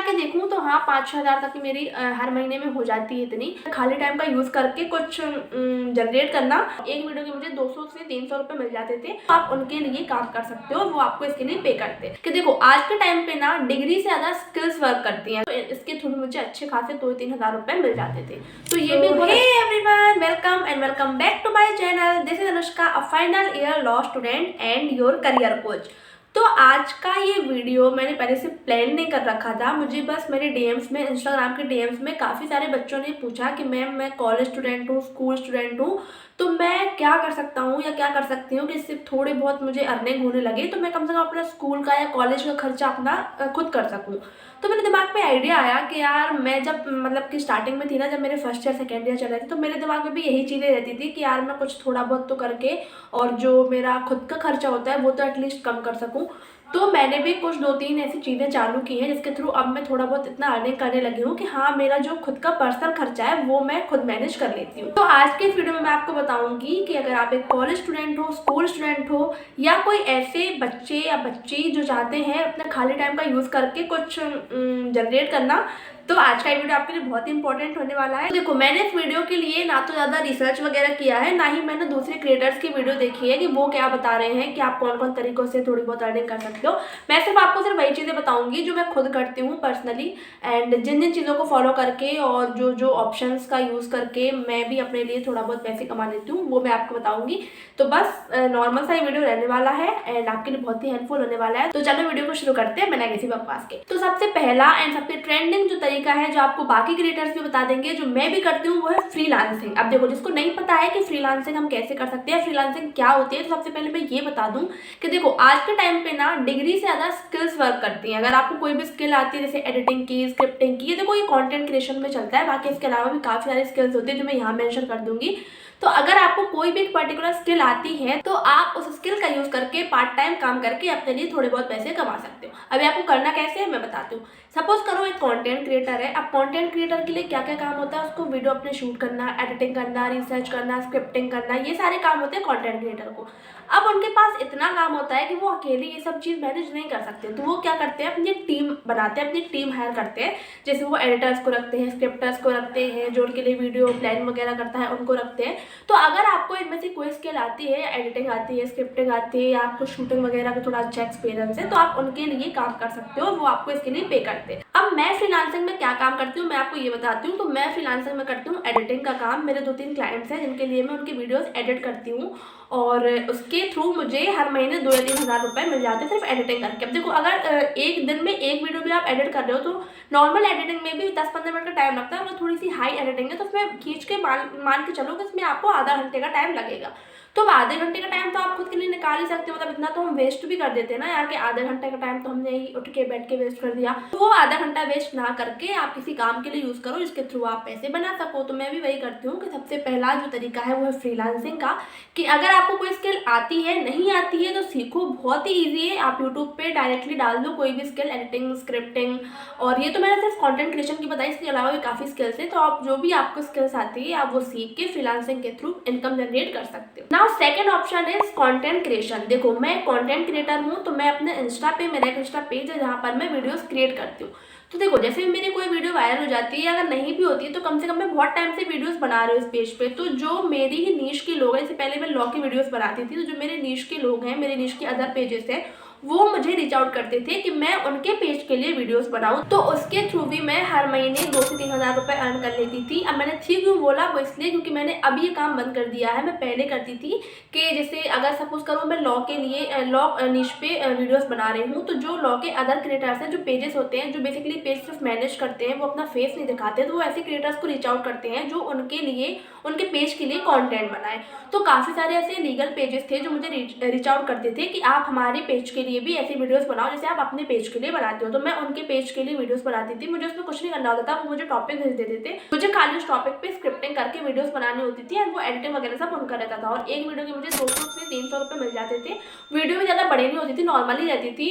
के देखूँ तो हाँ 5-6 हज़ार तक की मेरी हर महीने में हो जाती है। इतनी खाली टाइम का यूज करके कुछ जनरेट करना, एक वीडियो के मुझे 200 से 300 रुपए मिल जाते थे। तो आप उनके लिए काम कर सकते हो, वो आपको इसके लिए पे करते हैं। कि देखो आज के टाइम पे ना डिग्री से ज्यादा स्किल्स वर्क करती हैं, तो इसके थ्रू मुझे अच्छे खासे 2-3 हज़ार रुपए मिल जाते थे। तो ये भी hey everyone, welcome and welcome back to my channel. This is Anushka, a final year law student and your career coach. तो आज का ये वीडियो मैंने पहले से प्लान नहीं कर रखा था। मुझे बस मेरे डीएम्स में, इंस्टाग्राम के डीएम्स में काफ़ी सारे बच्चों ने पूछा कि मैम मैं कॉलेज स्टूडेंट हूँ, स्कूल स्टूडेंट हूँ, तो मैं क्या कर सकता हूँ या क्या कर सकती हूँ कि इससे थोड़े बहुत मुझे अर्निंग होने लगे, तो मैं कम से कम अपना स्कूल का या कॉलेज का खर्चा अपना खुद कर सकूँ। तो मेरे दिमाग में आइडिया आया कि यार मैं जब मतलब कि स्टार्टिंग में थी ना, जब मेरे फर्स्ट ईयर सेकेंड ईयर चल रहे थे, तो मेरे दिमाग में भी यही चीज़ें रहती थी कि यार मैं कुछ थोड़ा बहुत तो करके और जो मेरा खुद का खर्चा होता है वो तो एटलीस्ट कम कर सकूँ। तो मैंने भी कुछ 2-3 ऐसी चीज़ें चालू की हैं जिसके थ्रू अब मैं थोड़ा बहुत इतना अर्निंग करने लगी हूँ कि हाँ मेरा जो खुद का पर्सनल खर्चा है वो मैं खुद मैनेज कर लेती हूँ। तो आज के इस वीडियो में मैं आपको बताऊंगी कि अगर आप एक कॉलेज स्टूडेंट हो, स्कूल स्टूडेंट हो, या कोई ऐसे बच्चे या बच्ची जो चाहते हैं अपना खाली टाइम का यूज़ करके कुछ जनरेट करना, तो आज का वीडियो आपके लिए बहुत ही इंपॉर्टेंट होने वाला है। देखो मैंने इस वीडियो के लिए ना तो ज़्यादा रिसर्च वगैरह किया है, ना ही मैंने दूसरे क्रिएटर्स की वीडियो देखी है कि वो क्या बता रहे हैं कि आप कौन कौन तरीकों से थोड़ी बहुत अर्निंग कर सकते हो। मैं सिर्फ आपको सिर्फ वही चीज़ें बताऊंगी जो मैं खुद करती हूँ पर्सनली, एंड जिन जिन चीज़ों को फॉलो करके और जो जो ऑप्शंस का यूज़ करके मैं भी अपने लिए थोड़ा बहुत पैसे कमा लेती हूँ, वो मैं आपको बताऊंगी। तो बस नॉर्मल सा ही वीडियो रहने वाला है एंड आपके लिए बहुत ही हेल्पफुल होने वाला है। तो चलो वीडियो को शुरू करते हैं बिना किसी बकवास के। तो सबसे पहला एंड सबसे ट्रेंडिंग जो तरीका है, जो आपको बाकी क्रिएटर्स भी बता देंगे, जो मैं भी करती हूँ, वो है फ्रीलांसिंग। अब देखो जिसको नहीं पता है कि फ्रीलांसिंग हम कैसे कर सकते हैं, फ्रीलांसिंग क्या होती है, तो सबसे पहले मैं ये बता दूं कि देखो आज के टाइम पे ना डिग्री से ज्यादा स्किल्स वर्क करती हैं। अगर आपको कोई भी स्किल आती है जैसे एडिटिंग की, स्क्रिप्टिंग की, ये देखो ये कंटेंट क्रिएशन में चलता है, बाकी इसके अलावा भी काफी सारे स्किल्स होते हैं जो मैं यहाँ मेंशन कर दूंगी। तो अगर आपको कोई भी एक पर्टिकुलर स्किल आती है तो आप उस स्किल का यूज करके पार्ट टाइम काम करके अपने लिए थोड़े बहुत पैसे कमा सकते हो। अभी आपको करना कैसे है मैं बताती हूँ। सपोज करो एक कंटेंट क्रिएटर है। अब कंटेंट क्रिएटर के लिए क्या क्या काम होता है, उसको वीडियो अपने शूट करना, एडिटिंग करना, रिसर्च करना, स्क्रिप्टिंग करना, ये सारे काम होते हैं कंटेंट क्रिएटर को। अब उनके पास इतना काम होता है कि वो अकेले ये सब चीज़ मैनेज नहीं कर सकते, तो वो क्या करते हैं, अपनी टीम बनाते हैं, अपनी टीम हायर करते हैं। जैसे वो एडिटर्स को रखते हैं, स्क्रिप्टर्स को रखते हैं, जो उनके लिए वीडियो प्लान वगैरह करता है उनको रखते हैं। तो अगर आपको इनमें से कोई स्किल आती है, एडिटिंग आती है, स्क्रिप्टिंग आती है, या आपको शूटिंग वगैरह का थोड़ा अच्छा एक्सपीरियंस है, तो आप उनके लिए काम कर सकते हो, वो आपको इसके लिए पे करते हैं। अब मैं फ्रीलांसिंग में क्या काम करती हूँ मैं आपको ये बताती हूँ। तो मैं फ्रीलांसिंग में करती हूँ एडिटिंग का काम। मेरे 2-3 क्लाइंट्स हैं जिनके लिए मैं उनकी वीडियोस एडिट करती हूँ और उसके थ्रू मुझे हर महीने 2 या 3 हज़ार रुपए मिल जाते हैं सिर्फ एडिटिंग करके। अब देखो अगर एक दिन में एक वीडियो भी आप एडिट कर रहे हो तो नॉर्मल एडिटिंग में भी 10-15 मिनट का टाइम लगता है। अगर थोड़ी सी हाई एडिटिंग है तो उसमें खींच के मान के चलो कि इसमें आपको आधा घंटे का टाइम लगेगा। तो आधे घंटे का टाइम तो आप खुद के लिए निकाल ही सकते हो। मतलब इतना तो हम वेस्ट भी कर देते हैं ना यार, कि आधे घंटे का टाइम तो हमने ही उठ के बैठ के वेस्ट कर दिया। तो वो आधा घंटा वेस्ट ना करके आप किसी काम के लिए यूज करो जिसके थ्रू आप पैसे बना सको। तो मैं भी वही करती हूँ कि सबसे पहला जो तरीका है वो है फ्रीलांसिंग का, कि अगर आपको कोई स्किल आती है, नहीं आती है तो सीखो, बहुत ही ईजी है। आप यूट्यूब पे डायरेक्टली डाल दो कोई भी स्किल, एडिटिंग, स्क्रिप्टिंग, और ये तो मैंने सिर्फ कंटेंट क्रिएशन की बताई, इसके अलावा भी काफी स्किल्स है। तो आप जो भी आपको स्किल्स आती है आप वो सीख के फ्रीलांसिंग के थ्रू इनकम जनरेट कर सकते हो। नाउ सेकंड ऑप्शन है कंटेंट क्रिएशन। देखो मैं कंटेंट क्रिएटर हूँ, तो मैं अपने इंस्टा पे, मेरा एक इंस्टा पेज है जहाँ पर मैं वीडियोस क्रिएट करती हूँ। तो देखो जैसे मेरी कोई वीडियो वायरल हो जाती है, अगर नहीं भी होती है तो कम से कम मैं बहुत टाइम से वीडियोस बना रही हूँ इस पेज पे। तो जो मेरी ही नीश के लोग हैं, जैसे पहले मैं लॉ की वीडियोस बनाती थी, तो जो मेरे नीश के लोग हैं, मेरे नीश के अदर पेजेस हैं, वो मुझे रीच आउट करते थे कि मैं उनके पेज के लिए वीडियोस बनाऊं। तो उसके थ्रू भी मैं हर महीने 2 से 3 हज़ार रुपए अर्न कर लेती थी। अब मैंने थी क्यों बोला, वो इसलिए क्योंकि मैंने अब ये काम बंद कर दिया है। मैं पहले करती थी कि जैसे अगर सपोज करो मैं लॉ के लिए लॉ निश पे वीडियोस बना रही हूँ, तो जो लॉ के अदर क्रिएटर्स हैं, जो पेजेस होते हैं, जो बेसिकली पेज सिर्फ मैनेज करते हैं, वो अपना फेस नहीं दिखाते, तो वो ऐसे क्रिएटर्स को रीच आउट करते हैं जो उनके लिए, उनके पेज के लिए कंटेंट बनाए। तो काफ़ी सारे ऐसे लीगल पेजेस थे जो मुझे रीच आउट करते थे कि आप हमारे पेज के लिए भी ऐसी वीडियोस बनाओ जैसे आप अपने पेज के लिए बनाते हो। तो मैं उनके पेज के लिए वीडियोस बनाती थी। मुझे उसमें कुछ नहीं करना होता था, वो मुझे टॉपिक भेज देते थे, मुझे खाली उस टॉपिक पे स्क्रिप्टिंग करके वीडियोस बनानी होती थी और वो एडिटिंग वगैरह सब उनका रहता था। और एक वीडियो के मुझे 200 से 300 रुपये मिल जाते थे। वीडियो भी ज़्यादा बड़ी नहीं होती थी, नॉर्मली रहती थी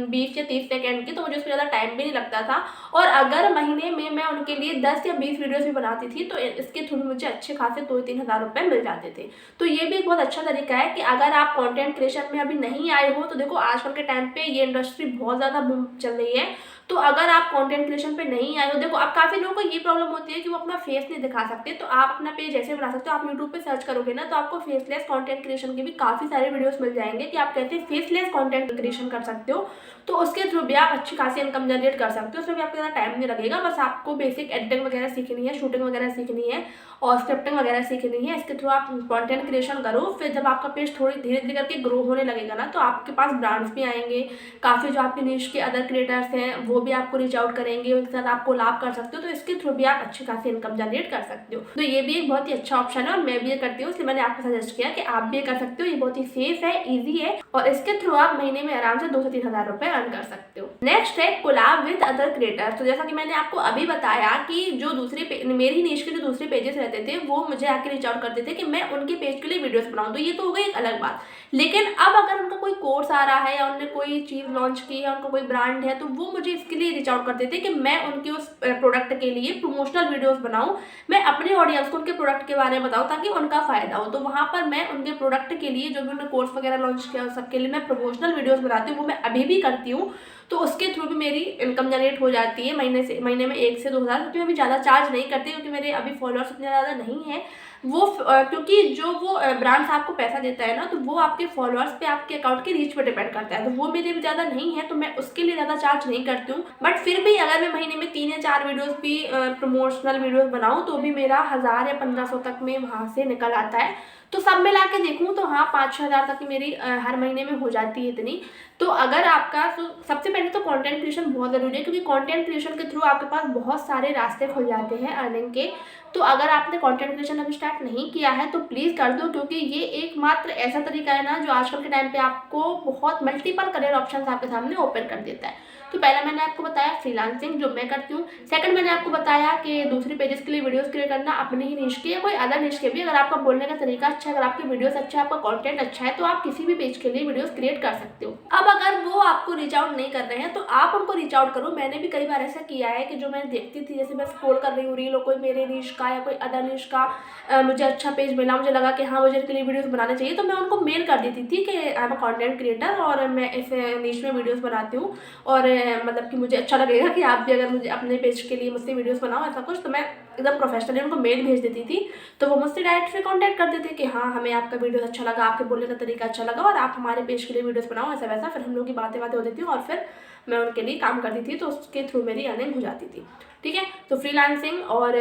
20 या 30 सेकेंड की, तो मुझे उसमें ज़्यादा टाइम भी नहीं लगता था। और अगर महीने में मैं उनके लिए 10 या 20 वीडियोस भी बनाती थी तो इसके थ्रू मुझे अच्छे खासे 2-3 हज़ार रुपये मिल जाते थे। तो ये भी एक बहुत अच्छा तरीका है कि अगर आप कंटेंट क्रिएशन में अभी नहीं आए हो, तो देखो आजकल के टाइम पे ये इंडस्ट्री बहुत ज़्यादा बूम चल रही है। तो अगर आप कंटेंट क्रिएशन पे नहीं आए हो, देखो अब काफ़ी लोगों को ये प्रॉब्लम होती है कि वो अपना फेस नहीं दिखा सकते, तो आप अपना पेज ऐसे बना सकते हो। आप यूट्यूब पे सर्च करोगे ना तो आपको फेसलेस कंटेंट क्रिएशन के भी काफ़ी सारे वीडियोस मिल जाएंगे कि आप कहते हैं फेसलेस कंटेंट क्रिएशन कर सकते हो, तो उसके थ्रू भी आप अच्छी खासी इनकम जनरेट कर सकते हो। उसमें भी आपको ज़्यादा टाइम नहीं लगेगा, बस आपको बेसिक एडिटिंग वगैरह सीखनी है, शूटिंग वगैरह सीखनी है और स्क्रिप्टिंग वगैरह सीखनी है। इसके थ्रू आप कंटेंट क्रिएशन करो, फिर जब आपका पेज थोड़ी धीरे धीरे करके ग्रो होने लगेगा ना तो आपके पास ब्रांड्स भी आएंगे, काफ़ी जो आपके निश के अदर क्रिएटर्स हैं वो भी आपको रीच आउट करेंगे, उनके साथ आप कोलैब कर सकते हो, तो इसके थ्रू भी आप अच्छी खासी इनकम जनरेट कर सकते हो। तो ये भी एक बहुत ही अच्छा ऑप्शन है और मैं भी ये करती हूँ, इसलिए मैंने आपको सजेस्ट किया कि आप भी ये कर सकते हो। ये बहुत ही सेफ है, ईजी है और इसके थ्रू आप महीने में आराम से 2 से 3 हज़ार रुपए अर्न कर सकते हो। नेक्स्ट है कोलैब विद अदर क्रिएटर्स। तो जैसा कि मैंने आपको अभी बताया कि जो दूसरे मेरी निश के जो दूसरे पेजेस रहते थे वो मुझे आके रीच आउट करते थे कि मैं उनके पेज के लिए वीडियोस बनाऊं, तो ये तो हो गई एक अलग बात। लेकिन अब अगर उनका कोई कोर्स आ रहा है या उन्होंने कोई चीज़ लॉन्च की है, उनका कोई ब्रांड है, तो वो मुझे इसके लिए रीच आउट करते थे कि मैं उनके उस प्रोडक्ट के लिए प्रमोशनल वीडियोस बनाऊं, मैं अपने ऑडियंस को उनके प्रोडक्ट के बारे में बताऊं ताकि उनका फायदा हो। तो वहाँ पर मैं उनके प्रोडक्ट के लिए जो भी उन्होंने कोर्स वगैरह लॉन्च किया उस सबके लिए मैं प्रमोशनल वीडियोस बनाती हूँ, वो मैं अभी भी करती हूँ। तो उसके थ्रू भी मेरी इनकम जनरेट हो जाती है महीने में 1 से 2 हज़ार, क्योंकि मैं अभी ज़्यादा चार्ज नहीं करती क्योंकि मेरे अभी फॉलोअर्स उतने ज़्यादा नहीं है। वो क्योंकि जो वो ब्रांड्स आपको पैसा देता है ना तो वो आपके फॉलोअर्स पे, आपके अकाउंट के रीच पे डिपेंड करता है, तो वो मेरे भी ज़्यादा नहीं है तो मैं उसके लिए ज़्यादा चार्ज नहीं करती हूँ। बट फिर भी अगर मैं महीने में 3 या 4 वीडियोस भी प्रमोशनल वीडियोस बनाऊँ तो भी मेरा 1000 या 1500 तक में वहाँ से निकल आता है। तो सब मिला के देखूँ तो हाँ 5-6 हज़ार तक की मेरी हर महीने में हो जाती है इतनी। तो अगर आपका सबसे पहले तो कंटेंट क्रिएशन बहुत ज़रूरी है, क्योंकि कंटेंट क्रिएशन के थ्रू आपके पास बहुत सारे रास्ते खुल जाते हैं अर्निंग के। तो अगर आपने कंटेंट क्रिएशन अभी स्टार्ट नहीं किया है तो प्लीज़ कर दो, क्योंकि ये एकमात्र ऐसा तरीका है ना जो आजकल के टाइम पे आपको बहुत मल्टीपल करियर ऑप्शंस आपके सामने ओपन कर देता है। तो पहला मैंने आपको बताया फ्रीलांसिंग जो मैं करती हूँ। सेकंड मैंने आपको बताया कि दूसरे पेजेस के लिए वीडियोस क्रिएट करना अपने ही निश के या कोई अदर निश के भी। अगर आपका बोलने का तरीका अच्छा है, अगर आपके वीडियोस अच्छा है, आपका कंटेंट अच्छा है, तो आप किसी भी पेज के लिए वीडियोस क्रिएट कर सकते हो। अब अगर वो आपको रीच आउट नहीं कर रहे हैं तो आप उनको रीच आउट करो। मैंने भी कई बार ऐसा किया है कि जो मैं देखती थी, जैसे मैं स्क्रॉल कर रही हूँ रील, कोई मेरे निश का या कोई अदर निश का मुझे अच्छा पेज मिला, मुझे लगा कि हाँ मुझे इसके लिए वीडियोस बनाने चाहिए, तो मैं उनको मेल कर देती थी कि I am a content creator और मैं इस निश में वीडियोस बनाती हूँ और मतलब कि मुझे अच्छा लगेगा कि आप भी अगर मुझे अपने पेज के लिए मुझसे वीडियोस बनाओ ऐसा कुछ, तो मैं एकदम प्रोफेशनली उनको मेल भेज देती थी। तो वो मुझसे डायरेक्ट से कॉन्टैक्ट करते थे कि हाँ हमें आपका वीडियो अच्छा लगा, आपके बोलने का तरीका अच्छा लगा और आप हमारे पेज के लिए वीडियोस बनाओ, ऐसा वैसा। फिर हम लोग की बातें होती थी और फिर मैं उनके लिए काम करती थी, तो उसके थ्रू मेरी अर्निंग हो जाती थी। ठीक है, तो फ्रीलांसिंग और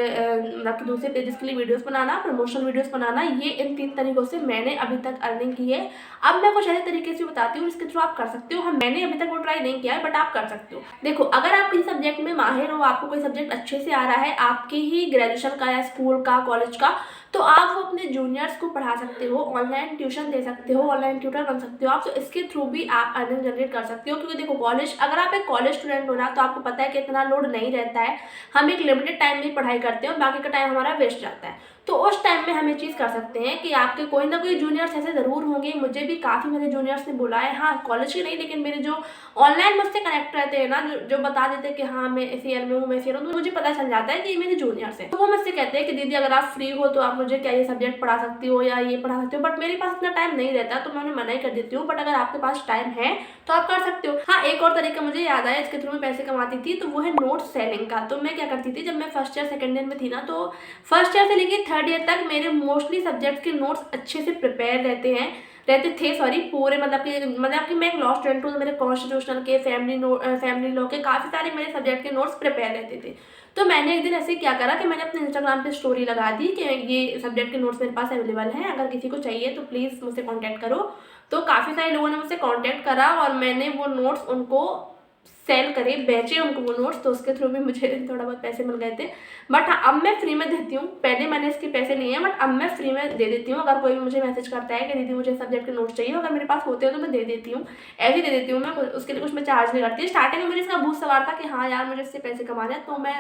दूसरे पेजेस के लिए वीडियोस बनाना, प्रमोशनल वीडियोस बनाना, ये इन 3 तरीकों से मैंने अभी तक अर्निंग की है। अब मैं कुछ ऐसे तरीके से बताती हूँ जिसके थ्रू आप कर सकते हो। हम मैंने अभी तक वो ट्राई नहीं किया है बट आप कर सकते हो। देखो, अगर आप किसी सब्जेक्ट में माहिर हो, आपको कोई सब्जेक्ट अच्छे से आ रहा है, आपके ही ग्रेजुएशन का या स्कूल का, कॉलेज का, तो आप वो अपने जूनियर्स को पढ़ा सकते हो, ऑनलाइन ट्यूशन दे सकते हो, ऑनलाइन ट्यूटर बन सकते हो आप। तो इसके थ्रू भी आप अर्निंग जनरेट कर सकते हो, क्योंकि देखो कॉलेज, अगर आप एक कॉलेज स्टूडेंट हो ना तो आपको पता है कि इतना लोड नहीं रहता है। हम एक लिमिटेड टाइम में पढ़ाई करते हैं और बाकी का टाइम हमारा वेस्ट जाता है। तो उस टाइम में हम ये चीज़ कर सकते हैं कि आपके कोई ना कोई जूनियर्स ऐसे ज़रूर होंगे, मुझे भी काफ़ी मेरे जूनियर्स ने बोला है, हाँ कॉलेज के नहीं लेकिन मेरे जो ऑनलाइन मुझसे कनेक्ट रहते हैं ना, जो बता देते हैं कि हाँ मैं इस ईयर में हूँ, मैं इस ईयर हूँ, तो मुझे पता चल जाता है कि ये मेरे जूनियर्स हैं। तो वो मुझसे कहते हैं कि दीदी अगर आप फ्री हो तो आप मुझे क्या ये सब्जेक्ट पढ़ा सकती हो या ये पढ़ा सकते हो, बट मेरे पास इतना टाइम नहीं रहता तो मैं उन्हें मना ही कर देती हूँ। बट अगर आपके पास टाइम है तो आप कर सकते हो। हाँ, एक और तरीका मुझे याद आया इसके थ्रू मैं पैसे कमाती थी, तो वो है नोट सेलिंग का। तो मैं क्या करती थी, जब मैं फर्स्ट ईयर सेकेंड ईयर में थी ना, तो फर्स्ट ईयर से लेकर थर्ड ईयर तक मेरे मोस्टली सब्जेक्ट के नोट्स अच्छे से प्रिपेयर रहते थे पूरे, मतलब कि मैं एक लॉ स्टूडेंट हूँ, तो मेरे कॉन्स्टिट्यूशनल के, फैमिली लॉ के काफ़ी सारे मेरे सब्जेक्ट के नोट्स प्रिपेयर रहते थे। तो मैंने एक दिन ऐसे क्या करा कि मैंने अपने इंस्टाग्राम पे स्टोरी लगा दी कि ये सब्जेक्ट के नोट्स मेरे पास अवेलेबल हैं, अगर किसी को चाहिए तो प्लीज़ मुझसे कॉन्टैक्ट करो। तो काफ़ी सारे लोगों ने मुझसे कॉन्टैक्ट करा और मैंने वो नोट्स उनको सेल करे, बेचे उनको वो नोट्स, तो उसके थ्रू भी मुझे थोड़ा बहुत पैसे मिल गए थे। बट हाँ, अब मैं फ्री में देती हूँ। पहले मैंने इसके पैसे लिए हैं बट अब मैं फ्री में दे देती हूँ। अगर कोई भी मुझे मैसेज करता है कि दीदी मुझे सब्जेक्ट के नोट्स चाहिए, अगर मेरे पास होते हो तो मैं दे देती हूँ, ऐसे दे देती हूँ मैं, उसके लिए कुछ मैं चार्ज नहीं करती। स्टार्टिंग में मेरे इसका भूत सवार था कि हाँ यार मुझे इससे पैसे कमाने हैं, तो मैं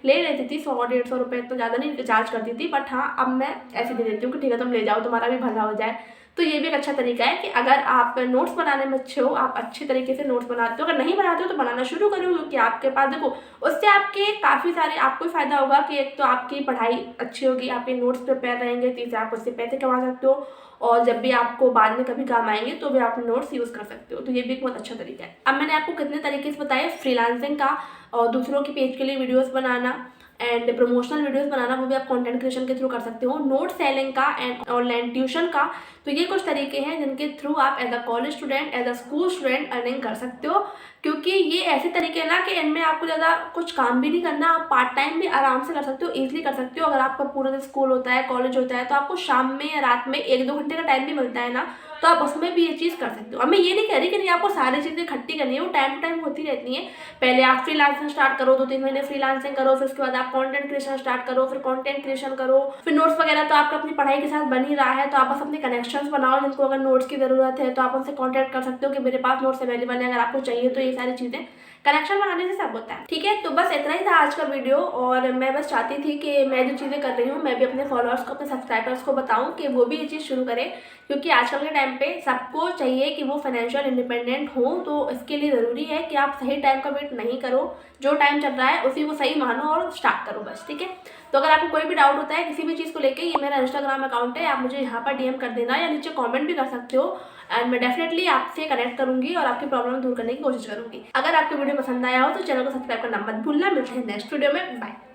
ले लेती थी 100-150 रुपये, तो ज़्यादा नहीं चार्ज करती थी। बट हाँ, अब मैं ऐसे दे देती हूँ कि ठीक है तुम ले जाओ, तुम्हारा भी भला हो जाए। तो ये भी एक अच्छा तरीका है कि अगर आप नोट्स बनाने में अच्छे हो, आप अच्छे तरीके से नोट्स बनाते हो, अगर नहीं बनाते हो तो बनाना शुरू करो, क्योंकि आपके पास देखो उससे आपके काफ़ी सारे आपको ही फायदा होगा कि एक तो आपकी पढ़ाई अच्छी होगी, आपके नोट्स प्रिपेयर रहेंगे, तीसरे आप उससे पैसे कमा सकते हो और जब भी आपको बाद में कभी काम आएंगे तो भी आप नोट्स यूज़ कर सकते हो। तो ये भी एक बहुत अच्छा तरीका है। अब मैंने आपको कितने तरीके से बताया फ्रीलांसिंग का और दूसरों की पेज के लिए वीडियोस बनाना एंड प्रमोशनल वीडियोस बनाना, वो भी आप कंटेंट क्रिएशन के थ्रू कर सकते हो, नोट सेलिंग का एंड ऑनलाइन ट्यूशन का। तो ये कुछ तरीके हैं जिनके थ्रू आप as a college student, as a school student earning कर सकते हो, क्योंकि ये ऐसे तरीके हैं ना कि इनमें आपको ज़्यादा कुछ काम भी नहीं करना, आप पार्ट टाइम भी आराम से कर सकते हो, ईजिली कर सकते हो। अगर आपका पूरा दिन स्कूल होता है, कॉलेज होता है, तो आपको शाम में या रात में 1-2 घंटे का टाइम भी मिलता है ना, तो आप उसमें भी ये चीज़ कर सकते हो। अब मैं ये नहीं कह रही कि नहीं आपको सारी चीज़ें इकट्ठी करनी है, वो टाइम टू टाइम होती रहती हैं। पहले आप फ्रीलांसिंग स्टार्ट करो, 2-3 महीने फ्रीलांसिंग करो, फिर उसके बाद आप कंटेंट क्रिएशन स्टार्ट करो, फिर कंटेंट क्रिएशन करो, फिर नोट्स वगैरह तो आपका अपनी पढ़ाई के साथ बन ही रहा है, तो आप बस अपने कनेक्शंस बनाओ, जिनको अगर नोट्स की ज़रूरत है तो आप उनसे कॉन्टैक्ट कर सकते हो कि मेरे पास नोट्स अवेलेबल है, अगर आपको चाहिए तो। ये सारी चीज़ें कनेक्शन बनाने से सब होता है, ठीक है। तो बस इतना ही था आज का वीडियो, और मैं बस चाहती थी कि मैं जो चीज़ें कर रही हूँ मैं भी अपने फॉलोअर्स को, अपने सब्सक्राइबर्स को बताऊँ कि वो भी ये चीज़ शुरू करें, क्योंकि आजकल के टाइम पे सबको चाहिए कि वो फाइनेंशियल इंडिपेंडेंट हो। तो इसके लिए ज़रूरी है कि आप सही टाइम का वेट नहीं करो, जो टाइम चल रहा है उसी को सही मानो और स्टार्ट करो बस, ठीक है। तो अगर आपको कोई भी डाउट होता है किसी भी चीज़ को लेके, ये मेरा इंस्टाग्राम अकाउंट है, आप मुझे यहाँ पर डीएम कर देना या नीचे कमेंट भी कर सकते हो, एंड मैं डेफिनेटली आपसे कनेक्ट करूंगी और आपकी प्रॉब्लम दूर करने की कोशिश करूंगी। अगर आपको वीडियो पसंद आया हो तो चैनल को सब्सक्राइब करना मत भूलना। मिलते हैं नेक्स्ट वीडियो में, बाय।